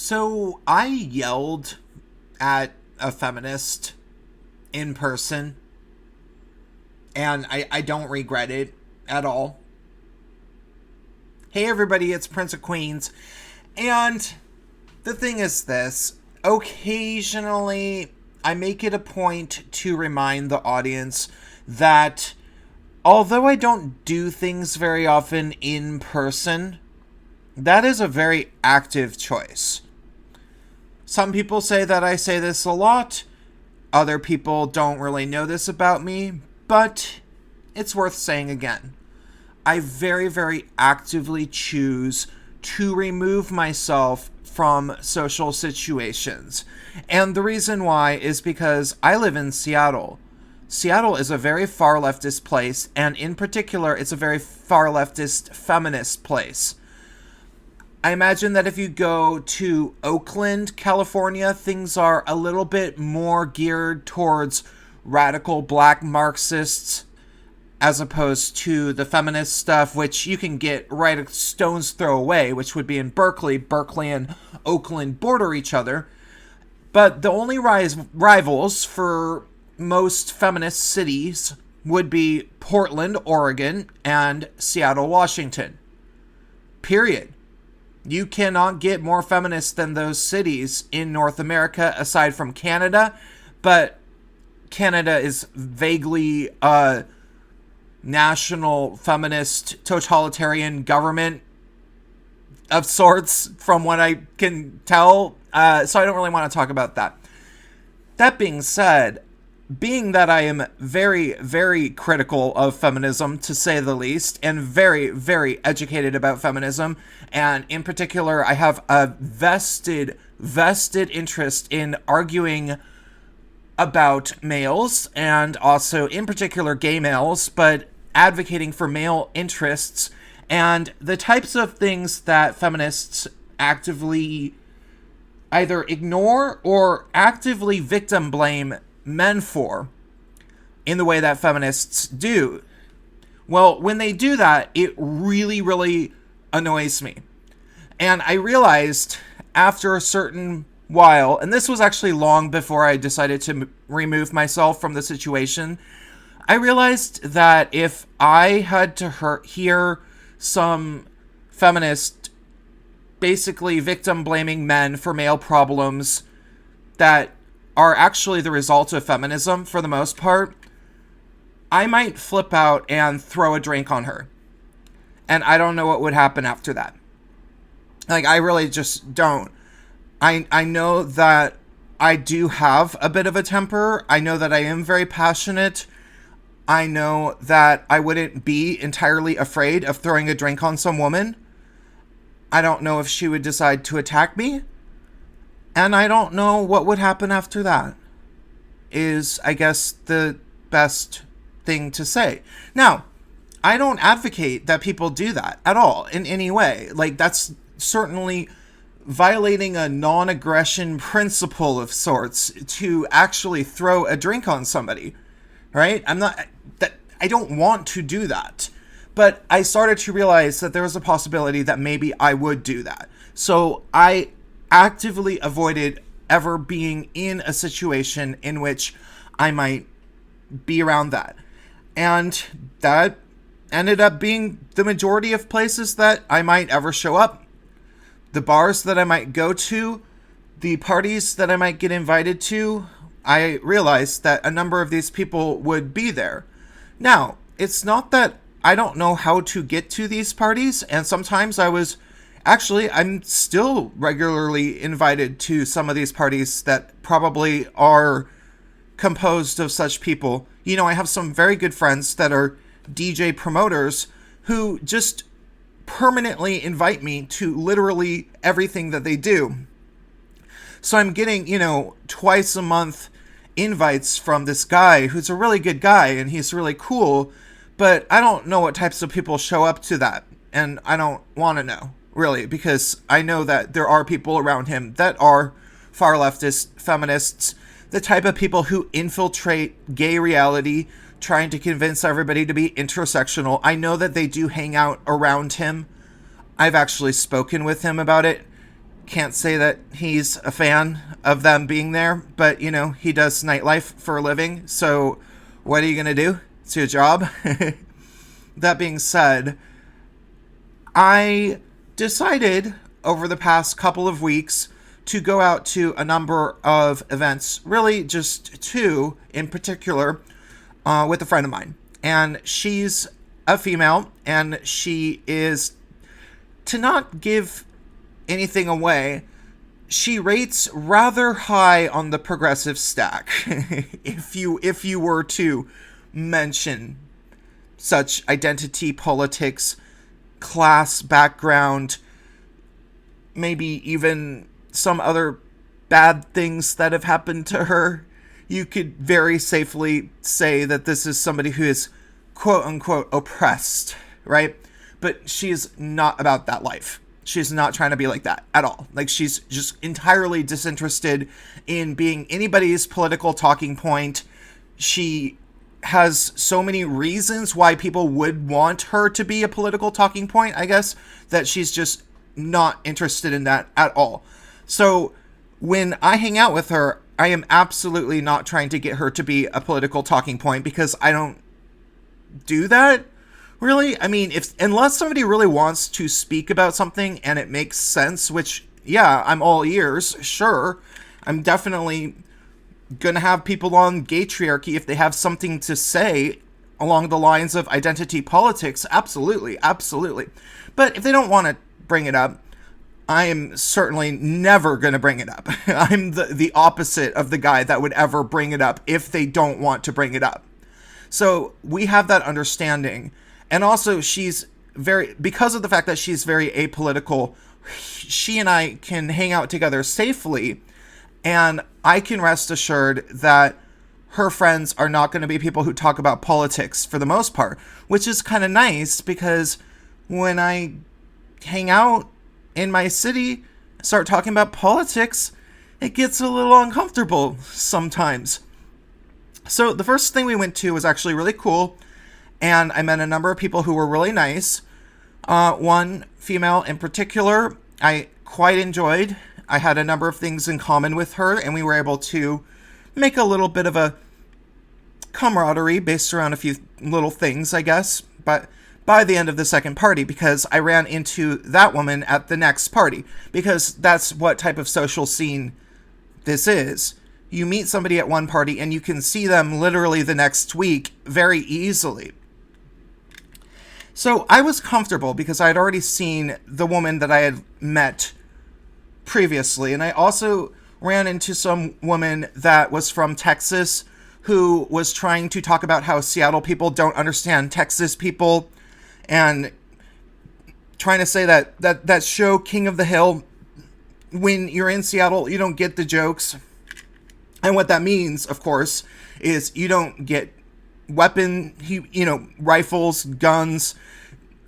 So I yelled at a feminist in person, and I don't regret it at all. Hey everybody, it's Prince of Queens, and the thing is this: occasionally I make it a point to remind the audience that although I don't do things very often in person, that is a very active choice. Some people say that I say this a lot. Other people don't really know this about me, but it's worth saying again. I very, very actively choose to remove myself from social situations. And the reason why is because I live in Seattle. Seattle is a very far leftist place, and in particular, it's a very far leftist feminist place. I imagine that if you go to Oakland, California, things are a little bit more geared towards radical black Marxists as opposed to the feminist stuff, which you can get right a stone's throw away, which would be in Berkeley. Berkeley and Oakland border each other. But the only rivals for most feminist cities would be Portland, Oregon, and Seattle, Washington. Period. You cannot get more feminist than those cities in North America, aside from Canada. But Canada is vaguely a national feminist totalitarian government of sorts, from what I can tell. So I don't really want to talk about that. That being said, being that I am very, very critical of feminism, to say the least, and very, very educated about feminism, and in particular, I have a vested interest in arguing about males, and also, in particular, gay males, but advocating for male interests, and the types of things that feminists actively either ignore or actively victim blame men for, in the way that feminists do. Well, when they do that, it really, really annoys me. And I realized after a certain while, and this was actually long before I decided to remove myself from the situation, I realized that if I had to hear some feminist basically victim blaming men for male problems that are actually the result of feminism for the most part, I might flip out and throw a drink on her. And I don't know what would happen after that. Like, I really just don't. I know that I do have a bit of a temper. I know that I am very passionate. I know that I wouldn't be entirely afraid of throwing a drink on some woman. I don't know if she would decide to attack me. And I don't know what would happen after that, is, I guess, the best thing to say. Now, I don't advocate that people do that at all in any way. Like, that's certainly violating a non-aggression principle of sorts to actually throw a drink on somebody, right? I don't want to do that. But I started to realize that there was a possibility that maybe I would do that. So I actively avoided ever being in a situation in which I might be around that. And that ended up being the majority of places that I might ever show up. The bars that I might go to, the parties that I might get invited to, I realized that a number of these people would be there. Now, it's not that I don't know how to get to these parties, and sometimes I'm still regularly invited to some of these parties that probably are composed of such people. You know, I have some very good friends that are DJ promoters who just permanently invite me to literally everything that they do. So I'm getting, twice a month invites from this guy who's a really good guy and he's really cool, but I don't know what types of people show up to that. And I don't want to know, really, because I know that there are people around him that are far leftist feminists, the type of people who infiltrate gay reality, trying to convince everybody to be intersectional. I know that they do hang out around him. I've actually spoken with him about it. can't say that he's a fan of them being there, but, you know, he does nightlife for a living, so what are you going to do? It's your job. That being said, I decided over the past couple of weeks to go out to a number of events, really just two in particular, with a friend of mine. And she's a female, and she is, to not give anything away, she rates rather high on the progressive stack. if you were to mention such identity politics, class background, maybe even some other bad things that have happened to her, you could very safely say that this is somebody who is quote unquote oppressed, right? But she's not about that life. She's not trying to be like that at all. Like, she's just entirely disinterested in being anybody's political talking point. She has so many reasons why people would want her to be a political talking point, I guess, that she's just not interested in that at all. So when I hang out with her, I am absolutely not trying to get her to be a political talking point, because I don't do that. Really? I mean, unless somebody really wants to speak about something and it makes sense, which, yeah, I'm all ears, sure. I'm definitely gonna have people on GAYTRIARCHY if they have something to say along the lines of identity politics. Absolutely, absolutely. But if they don't want to bring it up, I am certainly never going to bring it up. I'm the opposite of the guy that would ever bring it up if they don't want to bring it up. So we have that understanding. And also, because of the fact that she's very apolitical, she and I can hang out together safely, and I can rest assured that her friends are not going to be people who talk about politics for the most part, which is kind of nice, because when I hang out in my city, start talking about politics, it gets a little uncomfortable sometimes. So the first thing we went to was actually really cool, and I met a number of people who were really nice. One female in particular I quite enjoyed. I had a number of things in common with her, and we were able to make a little bit of a camaraderie based around a few little things, I guess. But by the end of the second party, because I ran into that woman at the next party, because that's what type of social scene this is. You meet somebody at one party and you can see them literally the next week very easily. So I was comfortable because I had already seen the woman that I had met previously. And I also ran into some woman that was from Texas who was trying to talk about how Seattle people don't understand Texas people, and trying to say that show King of the Hill, when you're in Seattle, you don't get the jokes. And what that means, of course, is you don't get rifles, guns,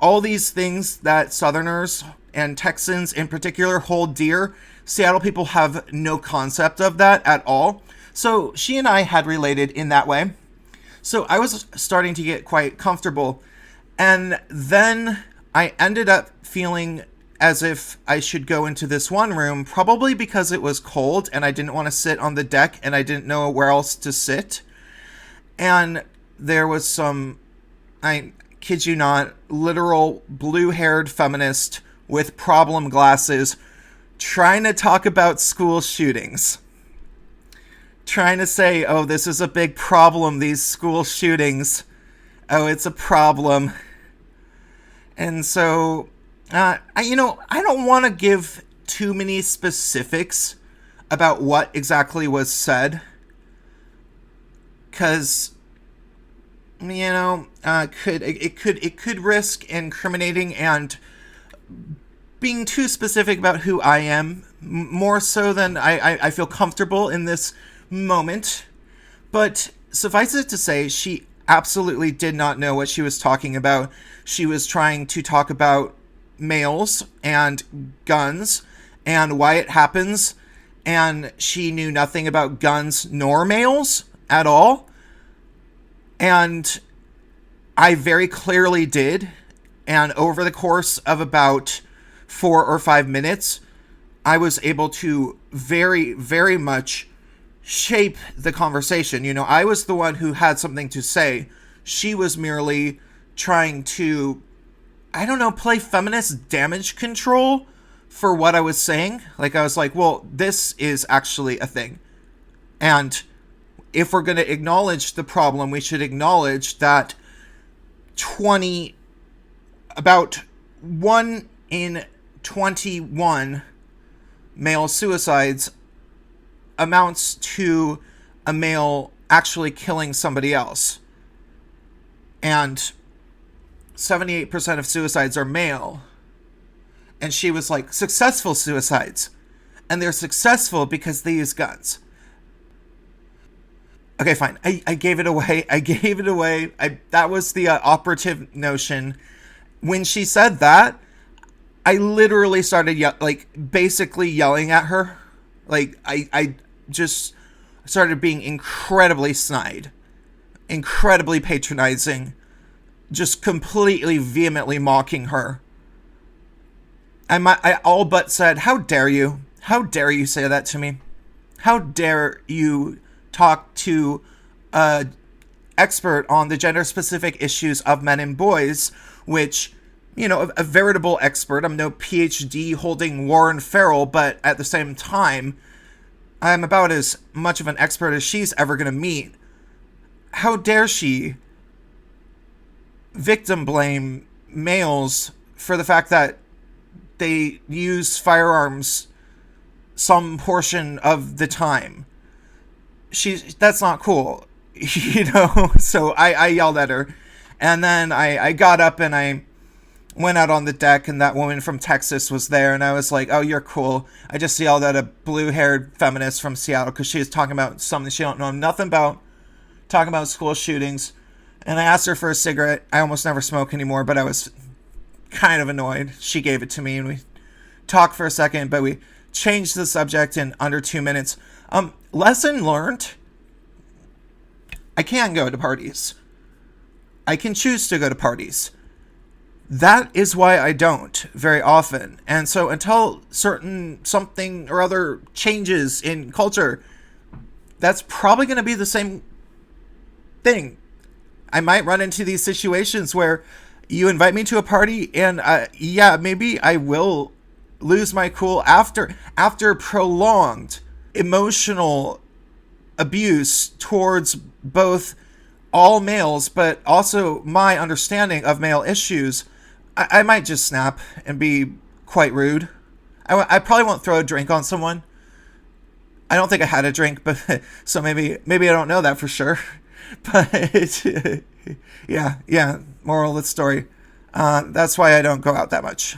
all these things that Southerners and Texans in particular hold dear. Seattle people have no concept of that at all. So she and I had related in that way. So I was starting to get quite comfortable. And then I ended up feeling as if I should go into this one room, probably because it was cold and I didn't want to sit on the deck and I didn't know where else to sit. And there was some, I kid you not, literal blue-haired feminist with problem glasses trying to talk about school shootings. Trying to say, oh, this is a big problem, these school shootings. Oh, it's a problem. And so, I don't want to give too many specifics about what exactly was said, because, it could risk incriminating and being too specific about who I am, more so than I feel comfortable in this moment. But suffice it to say, she absolutely did not know what she was talking about. She was trying to talk about males and guns and why it happens, and she knew nothing about guns nor males at all. And I very clearly did. And over the course of about 4 or 5 minutes, I was able to very, very much shape the conversation. I was the one who had something to say. She was merely trying to, I don't know, play feminist damage control for what I was saying. Like, I was like, well, this is actually a thing. And if we're going to acknowledge the problem, we should acknowledge that about 1 in 21 male suicides amounts to a male actually killing somebody else. And 78% of suicides are male. And she was like, successful suicides. And they're successful because they use guns. Okay, fine. I gave it away. That was the operative notion. When she said that, I literally started basically yelling at her. Like, I just started being incredibly snide, incredibly patronizing, just completely vehemently mocking her. I all but said, how dare you? How dare you say that to me? How dare you talk to an expert on the gender-specific issues of men and boys, which, a veritable expert. I'm no PhD holding Warren Farrell, but at the same time, I'm about as much of an expert as she's ever going to meet. How dare she victim blame males for the fact that they use firearms some portion of the time? That's not cool, So I yelled at her, and then I got up and I went out on the deck, and that woman from Texas was there, and I was like, oh, you're cool. I just yelled at a blue-haired feminist from Seattle because she was talking about something she don't know nothing about, talking about school shootings, and I asked her for a cigarette. I almost never smoke anymore, but I was kind of annoyed. She gave it to me, and we talked for a second, but we changed the subject in under 2 minutes. Lesson learned. I can go to parties. I can choose to go to parties. That is why I don't very often. And so until something or other changes in culture, that's probably going to be the same thing. I might run into these situations where you invite me to a party and maybe I will lose my cool after prolonged emotional abuse towards both all males, but also my understanding of male issues. I might just snap and be quite rude. I probably won't throw a drink on someone. I don't think I had a drink, but so maybe I don't know that for sure. But yeah, moral of the story. That's why I don't go out that much.